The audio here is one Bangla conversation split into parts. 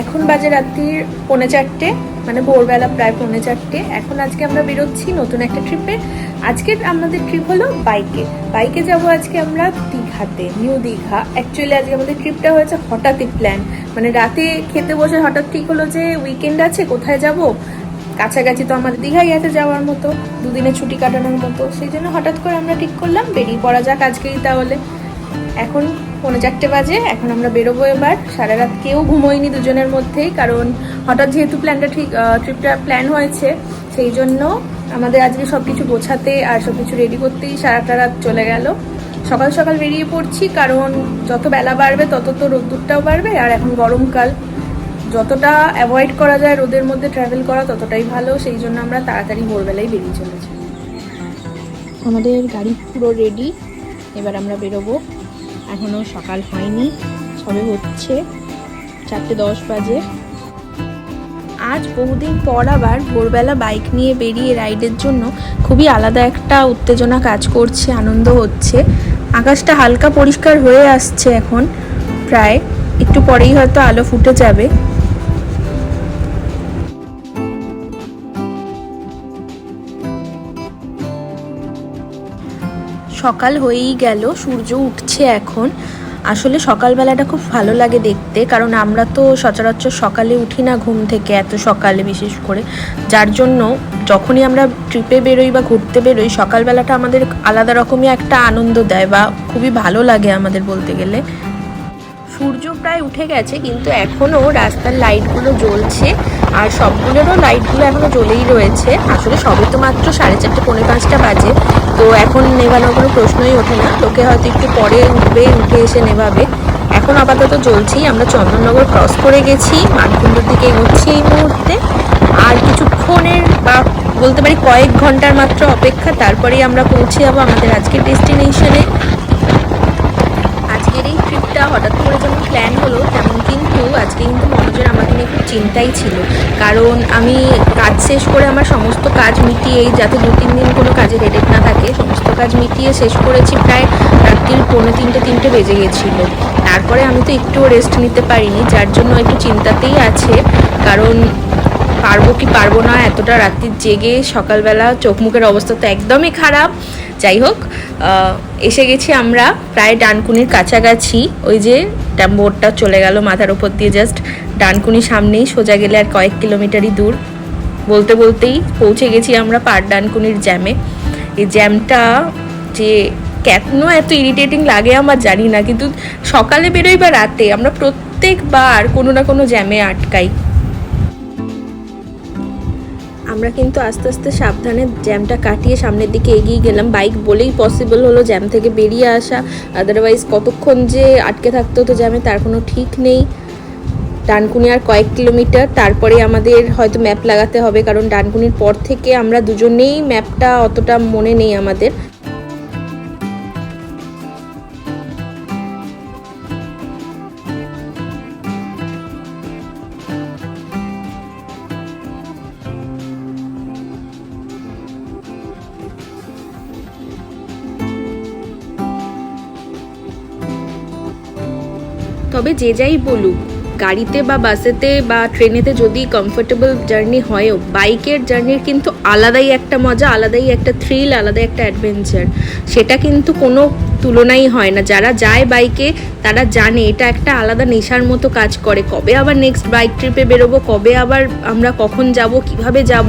এখন বাজে রাত্রির 3:45, মানে ভোরবেলা প্রায় 3:45। এখন আজকে আমরা বেরোচ্ছি নতুন একটা ট্রিপে। আজকের আমাদের ট্রিপ হলো বাইকে যাব আজকে আমরা দীঘাতে, নিউ দীঘা। অ্যাকচুয়ালি আজকে আমাদের ট্রিপটা হয়েছে হঠাৎই প্ল্যান, মানে রাতে খেতে বসে হঠাৎ ঠিক হলো যে উইকেন্ড আছে, কোথায় যাব, কাছাকাছি তো আমাদের দীঘাই আছে যাওয়ার মতো, দুদিনের ছুটি কাটানোর মতো। সেই জন্য হঠাৎ করে আমরা ঠিক করলাম বেরিয়ে পড়া যাক আজকেই তাহলে। এখন 3:45 বাজে, এখন আমরা বেরোবো এবার। সারা রাত কেউ ঘুমোয়নি দুজনের মধ্যেই, কারণ হঠাৎ যেহেতু ট্রিপটা প্ল্যান হয়েছে, সেই জন্য আমাদের আজকে সব কিছু গোছাতে আর সব কিছু রেডি করতেই সারাটা রাত চলে গেল। সকাল সকাল বেরিয়ে পড়ছি, কারণ যত বেলা বাড়বে তত তো রোদ্দুরটাও বাড়বে, আর এখন গরমকাল, যতটা অ্যাভয়েড করা যায় রোদের মধ্যে ট্রাভেল করা ততটাই ভালো। সেই জন্য আমরা তাড়াতাড়ি ভোরবেলায় বেরিয়ে চলেছি। আমাদের গাড়ি পুরো রেডি, এবার আমরা বেরোবো। এখনও সকাল হয়নি, সবে হচ্ছে 4:10 বাজে। আজ বহুদিন পর আবার ভোরবেলা বাইক নিয়ে বেরিয়ে রাইডের জন্য খুবই আলাদা একটা উত্তেজনা কাজ করছে, আনন্দ হচ্ছে। আকাশটা হালকা পরিষ্কার হয়ে আসছে, এখন প্রায় একটু পরেই হয়তো আলো ফুটে যাবে। সকাল হয়েই গেল, সূর্য উঠছে এখন। আসলে সকালবেলাটা খুব ভালো লাগে দেখতে, কারণ আমরা তো সচরাচর সকালে উঠি না ঘুম থেকে, এত সকালে বিশেষ করে। যার জন্য যখনই আমরা ট্রিপে বেরোই বা ঘুরতে বেরোই, সকালবেলাটা আমাদের আলাদা রকমই একটা আনন্দ দেয় বা খুবই ভালো লাগে আমাদের বলতে গেলে। সূর্য প্রায় উঠে গেছে, কিন্তু এখনও রাস্তার লাইটগুলো জ্বলছে, আর সবগুলোরও লাইটগুলো এখনও জ্বলেই রয়েছে। আসলে সবই তো মাত্র 4:30 পৌনে 5টা বাজে, তো এখন নেভানোর কোনো প্রশ্নই ওঠে না। লোকে হয়তো একটু পরে উঠে এসে নেভাবে। এখন আপাতত জ্বলছেই। আমরা চন্দননগর ক্রস করে গেছি, মানকুণ্ডুর দিকে এগোচ্ছি এই মুহূর্তে। আর কিছুক্ষণের বা বলতে পারি কয়েক ঘন্টার মাত্র অপেক্ষা, তারপরেই আমরা পৌঁছে যাবো আমাদের আজকের ডেস্টিনেশনে। আজকের এই ট্রিপটা হঠাৎ করে যেমন প্ল্যান হলো, তেমন কিন্তু আজকে কিন্তু মনোজের আমাকে নিয়ে খুব চিন্তাই ছিল। কারণ আমি কাজ শেষ করে আমার সমস্ত কাজ মিটিয়েই, যাতে 2-3 দিন কোনো কাজে হেডেক না থাকে, সমস্ত কাজ মিটিয়ে শেষ করেছি প্রায় রাত্রির 2:45 বেজে গেছিল। তারপরে আমি তো একটুও রেস্ট নিতে পারিনি, যার জন্য একটু চিন্তাতেই আছে। কারণ পারবো কি পারবো না এতটা রাত্রির জেগে, সকালবেলা চোখ মুখের অবস্থা তো একদমই খারাপ। যাই হোক, এসে গেছি আমরা প্রায় ডানকুনির কাছাকাছি। ওই যে বোটটা চলে গেল মাথার উপর দিয়ে, জাস্ট ডানকুনি সামনেই, সোজা গেলে আর কয়েক কিলোমিটারই দূর। বলতে বলতেই পৌঁছে গেছি আমরা পার ডানকুনির জ্যামে। এই জ্যামটা যে কেন এত ইরিটেটিং লাগে আমার জানি না, কিন্তু সকালে বেরোই বা রাতে আমরা প্রত্যেকবার কোনো না কোনো জ্যামে আটকাই। আমরা কিন্তু আস্তে আস্তে সাবধানে জ্যামটা কাটিয়ে সামনের দিকে এগিয়ে গেলাম। বাইক বলেই পসিবল হলো জ্যাম থেকে বেরিয়ে আসা, আদারওয়াইজ কতক্ষণ যে আটকে থাকতে হতো জ্যামে তার কোনো ঠিক নেই। ডানকুনি আর কয়েক কিলোমিটার, তারপরে আমাদের হয়তো ম্যাপ লাগাতে হবে, কারণ ডানকুনির পর থেকে আমরা দুজনেই ম্যাপটা অতটা মনে নেই আমাদের। তবে যে যাই বলুক, গাড়িতে বা বাসেতে বা ট্রেনেতে যদি কমফোর্টেবল জার্নি হয়ও, বাইকের জার্নির কিন্তু আলাদাই একটা মজা, আলাদাই একটা থ্রিল, আলাদাই একটা অ্যাডভেঞ্চার। সেটা কিন্তু কোনো তুলনাই হয় না। যারা যায় বাইকে তারা জানে এটা একটা আলাদা নেশার মতো কাজ করে। কবে আবার নেক্সট বাইক ট্রিপে বেরোবো, কবে আবার আমরা কখন যাব, কিভাবে যাব,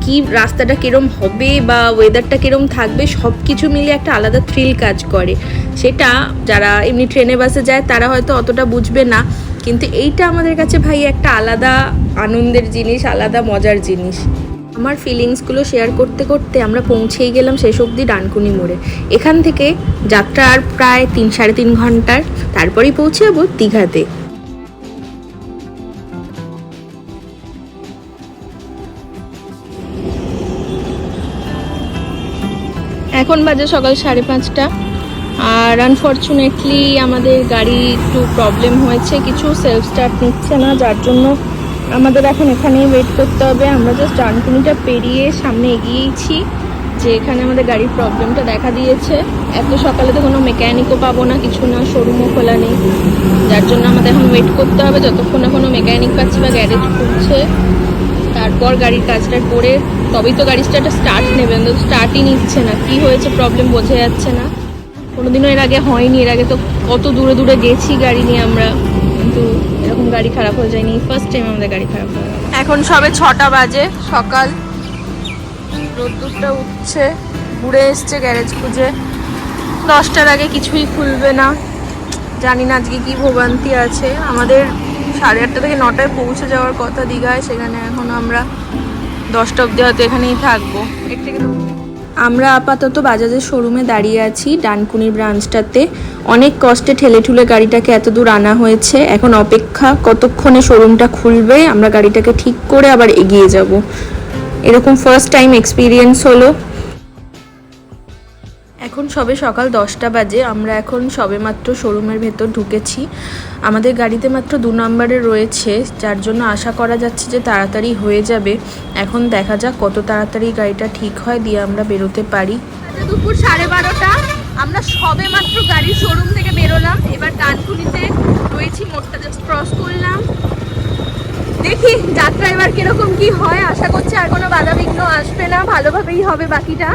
কি রাস্তাটা কিরম হবে বা ওয়েদারটা কিরম থাকবে, সব কিছু মিলে একটা আলাদা থ্রিল কাজ করে। সেটা যারা এমনি ট্রেনে বাসে যায় তারা হয়তো অতটা বুঝবে না, কিন্তু এইটা আমাদের কাছে ভাই একটা আলাদা আনন্দের জিনিস, আলাদা মজার জিনিস। আমার ফিলিংসগুলো শেয়ার করতে করতে আমরা পৌঁছেই গেলাম শেষ অবধি ডানকুনি মোড়ে। এখান থেকে যাত্রা আর প্রায় 3-3.5 ঘন্টার, তারপরেই পৌঁছে যাবো দীঘাতে। এখন বাজে সকাল 5:30, আর আনফর্চুনেটলি আমাদের গাড়ি একটু প্রবলেম হয়েছে, কিছু সেলফ স্টার্ট নিচ্ছে না, যার জন্য আমাদের এখন এখানেই ওয়েট করতে হবে। আমরা জাস্ট ডানকুনিটা পেরিয়ে সামনে এগিয়েছি, যে এখানে আমাদের গাড়ির প্রবলেমটা দেখা দিয়েছে। এত সকালে তো কোনো মেকানিকও পাবো না, কিছু না, শোরুমও খোলা নেই, যার জন্য আমাদের এখন ওয়েট করতে হবে যতক্ষণ না কোনো মেকানিক পাচ্ছি বা গ্যারেজ খুলছে, তারপর গাড়ির কাজটা করে তবেই তো গাড়িটা স্টার্ট নেবে। স্টার্টই নিচ্ছে না, কি হয়েছে প্রবলেম বোঝা যাচ্ছে না। কোনোদিনও এর আগে হয়নি, এর আগে তো কত দূরে দূরে গেছি গাড়ি নিয়ে আমরা, কিন্তু এরকম গাড়ি খারাপ হয়ে যায়নি, ফার্স্ট টাইম আমাদের গাড়ি খারাপ হয়ে গেল। এখন সবে 6টা বাজে সকাল, রোদ্দুরটা উঠছে, ঘুরে এসছে গ্যারেজ খুঁজে, 10টার আগে কিছুই খুলবে না। জানি না আজকে কি ভোগান্তি আছে। আমাদের 8:30 থেকে 9টায় পৌঁছে যাওয়ার কথা দীঘায়, সেখানে এখন আমরা 10টা অবধি হয়তো এখানেই থাকবো। আমরা আপাতত বাজাজের শোরুমে দাঁড়িয়ে আছি, ডানকুনির ব্রাঞ্চটাতে। অনেক কষ্টে ঠেলে ঠুলে গাড়িটাকে এত দূর আনা হয়েছে, এখন অপেক্ষা কতক্ষণে শোরুমটা খুলবে, আমরা গাড়িটাকে ঠিক করে আবার এগিয়ে যাব। এরকম ফার্স্ট টাইম এক্সপিরিয়েন্স হলো। এখন সবে সকাল 10টা বাজে, আমরা এখন সবে মাত্র শোরুমের ভেতর ঢুকেছি। আমাদের গাড়িতে মাত্র 2 নম্বরে রয়েছে, যার জন্য আশা করা যাচ্ছে যে তাড়াতাড়ি হয়ে যাবে। এখন দেখা যাক কত তাড়াতাড়ি গাড়িটা ঠিক হয়, দিয়ে আমরা বেরোতে পারি। দুপুর 12:30, আমরা সবে মাত্র গাড়ির শোরুম থেকে বেরোলাম। এবার ডানকুনিতে রয়েছি, মোড়টা জাস্ট ক্রস করলাম। দেখি যাত্রা এবার কিরকম কি হয়, আশা করছি আর কোনো বাধা বিঘ্ন আসবে না, ভালোভাবেই হবে বাকিটা।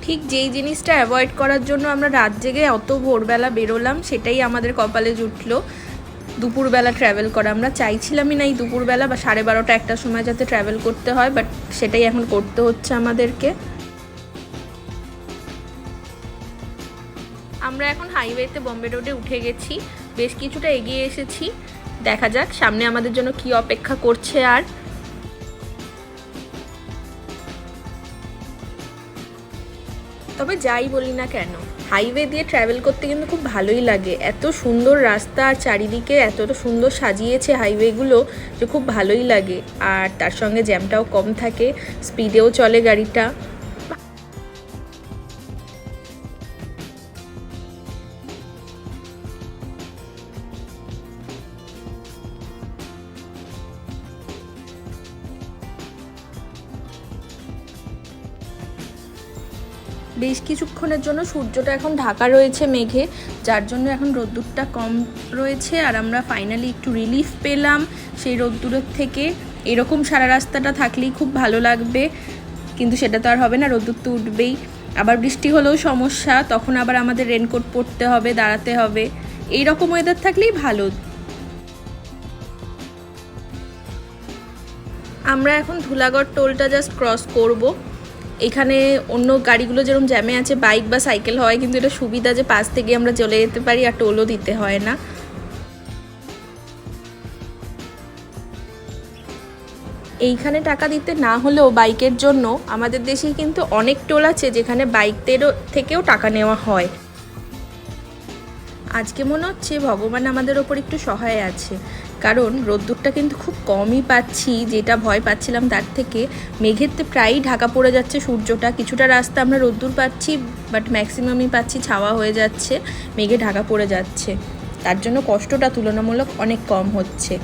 ঠিক যেই জিনিসটা অ্যাভয়েড করার জন্য আমরা রাত জেগে অত ভোরবেলা বেরোলাম, সেটাই আমাদের কপালে জুটলো, দুপুরবেলা ট্র্যাভেল করা। আমরা চাইছিলামই না এই দুপুরবেলা বা 12:30 1টার সময় যাতে ট্র্যাভেল করতে হয়, বাট সেটাই এখন করতে হচ্ছে আমাদেরকে। আমরা এখন হাইওয়েতে বম্বে রোডে উঠে গেছি, বেশ কিছুটা এগিয়ে এসেছি। দেখা যাক সামনে আমাদের জন্য কি অপেক্ষা করছে। আর তবে যাই বলি না কেন, হাইওয়ে দিয়ে ট্রাভেল করতে কিন্তু খুব ভালোই লাগে। এত সুন্দর রাস্তা আর চারিদিকে এতটা সুন্দর সাজিয়েছে হাইওয়েগুলো যে খুব ভালোই লাগে। আর তার সঙ্গে জ্যামটাও কম থাকে, স্পিডেও চলে গাড়িটা। বেশ কিছুক্ষণের জন্য সূর্যটা এখন ঢাকা রয়েছে মেঘে, যার জন্য এখন রোদ্দুরটা কম রয়েছে। আর আমরা ফাইনালি একটু রিলিফ পেলাম সেই রোদ্দুরের থেকে। এরকম সারা রাস্তাটা থাকলেই খুব ভালো লাগবে, কিন্তু সেটা তো আর হবে না, রোদ্দুর তো উঠবেই। আবার বৃষ্টি হলেও সমস্যা, তখন আবার আমাদের রেনকোট পরতে হবে, দাঁড়াতে হবে। এইরকম ওয়েদার থাকলেই ভালো। আমরা এখন ধুলাগড় টোলটা জাস্ট ক্রস করব। এখানে অন্য গাড়িগুলো যেরকম জ্যামে আছে, বাইক বা সাইকেল হয়, কিন্তু এটা সুবিধা যে পাশ থেকে আমরা চলে যেতে পারি আর টোলও দিতে হয় না। এইখানে টাকা দিতে না হলেও বাইকের জন্য আমাদের দেশেই কিন্তু অনেক টোল আছে যেখানে বাইকদেরও থেকেও টাকা নেওয়া হয়। আজকে মনে হচ্ছে ভগবান আমাদের ওপর একটু সহায় আছে, কারণ রোদ্দুরটা কিন্তু খুব কমই পাচ্ছি, যেটা ভয় পাচ্ছিলাম তার থেকে। মেঘেতে প্রায়ই ঢাকা পড়ে যাচ্ছে সূর্যটা, কিছুটা রাস্তা আমরা রোদ্দুর পাচ্ছি, বাট ম্যাক্সিমামই পাচ্ছি ছাওয়া হয়ে যাচ্ছে, মেঘে ঢাকা পড়ে যাচ্ছে, তার জন্য কষ্টটা তুলনামূলক অনেক কম হচ্ছে।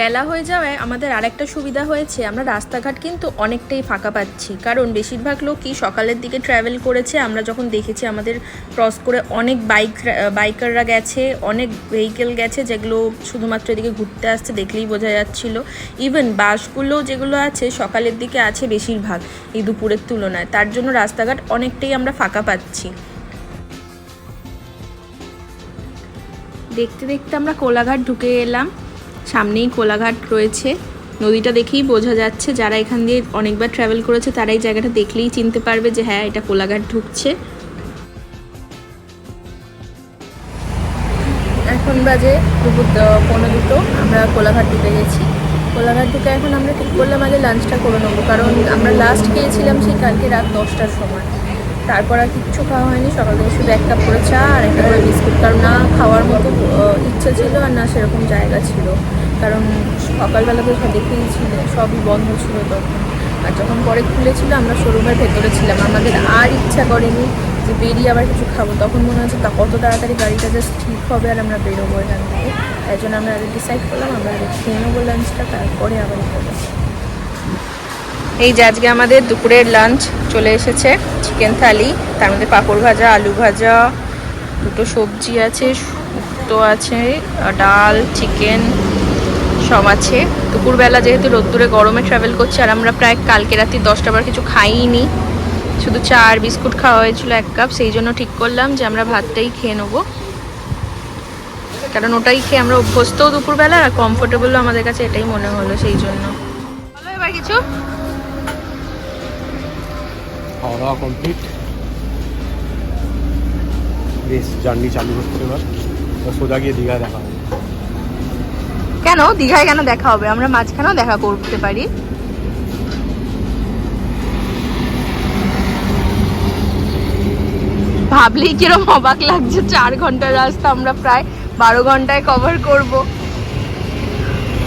বেলা হয়ে যাওয়ায় আমাদের আরেকটা সুবিধা হয়েছে, আমরা রাস্তাঘাট কিন্তু অনেকটাই ফাঁকা পাচ্ছি, কারণ বেশিরভাগ লোকই সকালের দিকে ট্রাভেল করেছে। আমরা যখন দেখেছি আমাদের ক্রস করে অনেক বাইকাররা গেছে, অনেক ভেহিকেল গেছে যেগুলো শুধুমাত্র এদিকে ঘুরতে আসছে, দেখলেই বোঝা যাচ্ছিলো। ইভেন বাসগুলো যেগুলো আছে সকালের দিকে আছে বেশিরভাগ এই দুপুরের তুলনায়, তার জন্য রাস্তাঘাট অনেকটাই আমরা ফাঁকা পাচ্ছি। দেখতে দেখতে আমরা কোলাঘাট ঢুকে এলাম, সামনেই কোলাঘাট রয়েছে। নদীটা দেখেই বোঝা যাচ্ছে, যারা এখান দিয়ে অনেকবার ট্রাভেল করেছে তারা এই জায়গাটা দেখলেই চিনতে পারবে যে হ্যাঁ, এটা কোলাঘাট ঢুকছে। এখন বাজে দুপুর 1:15, আমরা কোলাঘাট ঢুকে গেছি। কোলাঘাট ঢুকে এখন আমরা ঠিক করলাম আগে লাঞ্চটা করে নেবো, কারণ আমরা লাস্ট খেয়েছিলাম সেই কালকে রাত 10টার সময়। তারপর আর কিচ্ছু খাওয়া হয়নি, সকাল থেকে শুধু 1 কাপ করে চা আর 1 করে বিস্কুট, কারণ না খাওয়ার মতো ইচ্ছা ছিল আর না সেরকম জায়গা ছিল, কারণ সকালবেলা তো দেখেই ছিল সবই বন্ধ ছিল তখন। আর যখন পরে খুলেছিল আমরা শোরুমের ভেতরে ছিলাম, আমাদের আর ইচ্ছা করেনি যে বেরিয়ে আবার কিছু খাবো, তখন মনে হচ্ছে তা কত তাড়াতাড়ি গাড়িটা জাস্ট ঠিক হবে আর আমরা বেরোবো এখান থেকে। তাই জন্য আমরা আগে ডিসাইড করলাম আমরা আগে খেয়ে নেবো লাঞ্চটা, তারপরে আবার খাবো। এই যে আজকে আমাদের দুপুরের লাঞ্চ চলে এসেছে, চিকেন থালি, তার মধ্যে পাঁপড় ভাজা, আলু ভাজা, দুটো সবজি আছে, শুক্তো আছে, ডাল, চিকেন সব আছে। দুপুরবেলা যেহেতু রোদ্দুরে গরমে ট্রাভেল করছি আর আমরা প্রায় কালকে রাত্রি 10টার পর কিছু খাইনি, শুধু চা আর বিস্কুট খাওয়া হয়েছিল 1 কাপ, সেই জন্য ঠিক করলাম যে আমরা ভাতটাই খেয়ে নেবো, কারণ ওটাই খেয়ে আমরা অভ্যস্তও দুপুরবেলা আর কমফোর্টেবলও আমাদের কাছে এটাই মনে হলো, সেই জন্য। বলো এবার কিছু। খাওয়া দাওয়া কমপ্লিট, বেশ জার্নি চালু হচ্ছে এবার, সোজা গিয়ে দীঘা দেখা হবে। কেন দীঘায় কেন দেখা হবে, আমরা মাঝখানেও দেখা করতে পারি। ভাবলেই কিরম অবাক লাগছে, 4 ঘন্টার রাস্তা আমরা প্রায় 12 ঘন্টায় কভার করব।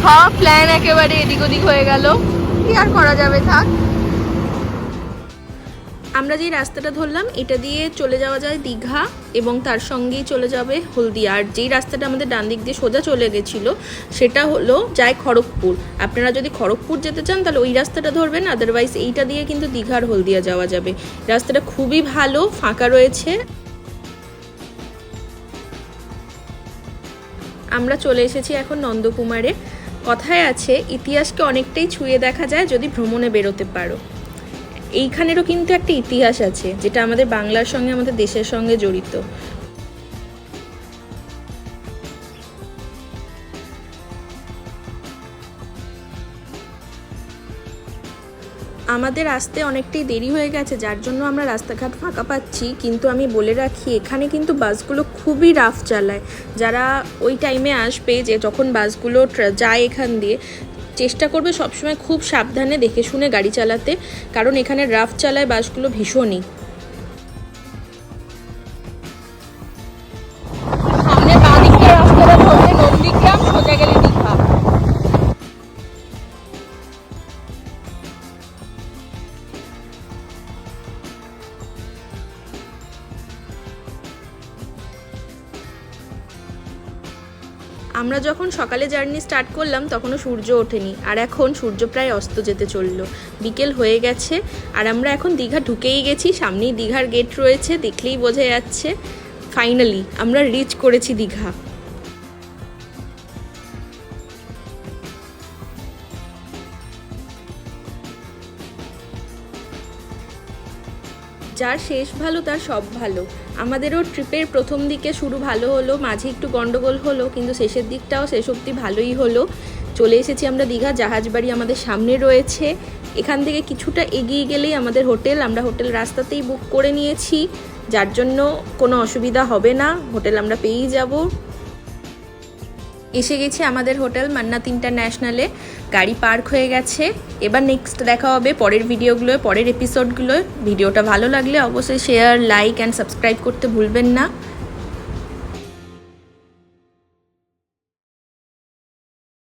সব প্ল্যান একেবারে এদিক ওদিক হয়ে গেল, কি আর করা যাবে, থাক। আমরা যে রাস্তাটা ধরলাম এটা দিয়ে চলে যাওয়া যায় দীঘা এবং তার সঙ্গেই চলে যাবে হলদিয়া। আর যেই রাস্তাটা আমাদের ডান দিক দিয়ে সোজা চলে গেছিলো সেটা হলো যায় খড়গপুর। আপনারা যদি খড়গপুর যেতে চান তাহলে ওই রাস্তাটা ধরবেন, আদারওয়াইজ এইটা দিয়ে কিন্তু দীঘার হলদিয়া যাওয়া যাবে। রাস্তাটা খুবই ভালো, ফাঁকা রয়েছে। আমরা চলে এসেছি এখন নন্দকুমারে। কথায় আছে ইতিহাসকে অনেকটাই ছুঁয়ে দেখা যায় যদি ভ্রমণে বেরোতে পারো। এইখানেরও কিন্তু একটা ইতিহাস আছে যেটা আমাদের বাংলার সঙ্গে আমাদের দেশের সঙ্গে জড়িত। আমাদের আসতে অনেকটাই দেরি হয়ে গেছে, যার জন্য আমরা রাস্তাঘাট ফাঁকা পাচ্ছি, কিন্তু আমি বলে রাখি এখানে কিন্তু বাসগুলো খুবই রাফ চালায়। যারা ওই টাইমে আসবে, যে যখন বাসগুলো যায় এখান দিয়ে, চেষ্টা করবে সবসময় খুব সাবধানে দেখে শুনে গাড়ি চালাতে, কারণ এখানে রাফ চালায় বাসগুলো ভীষণই। সামনে বাঁ দিকে রাস্তাটা ধরলে নন্দীগ্রাম, সোজা গেলে দীঘা। আমরা যখন সকালে জার্নি স্টার্ট করলাম তখনও সূর্য ওঠেনি, আর এখন সূর্য প্রায় অস্ত যেতে চললো, বিকেল হয়ে গেছে। আর আমরা এখন দীঘা ঢুকেই গেছি, সামনেই দীঘার গেট রয়েছে, দেখলেই বোঝা যাচ্ছে। ফাইনালি আমরা রিচ করেছি দীঘা। যার শেষ ভালো তার সব ভালো। আমাদেরও ট্রিপের প্রথম দিকে শুরু ভালো হলো, মাঝে একটু গন্ডগোল হলো, কিন্তু শেষের দিকটাও শেষ অবধি ভালোই হলো। চলে এসেছি আমরা দীঘা, জাহাজবাড়ি আমাদের সামনে রয়েছে। এখান থেকে কিছুটা এগিয়ে গেলেই আমাদের হোটেল, আমরা হোটেল রাস্তাতেই বুক করে নিয়েছি, যার জন্য কোনো অসুবিধা হবে না, হোটেল আমরা পেয়েই যাব। এসে গেছি আমাদের হোটেল মান্নাত ইন্টারন্যাশনালে, গাড়ি পার্ক হয়ে গেছে। এবার নেক্সট দেখা হবে পরের ভিডিওগুলো, পরের এপিসোডগুলো। ভিডিওটা ভালো লাগলে অবশ্যই শেয়ার, লাইক অ্যান্ড সাবস্ক্রাইব করতে ভুলবেন না।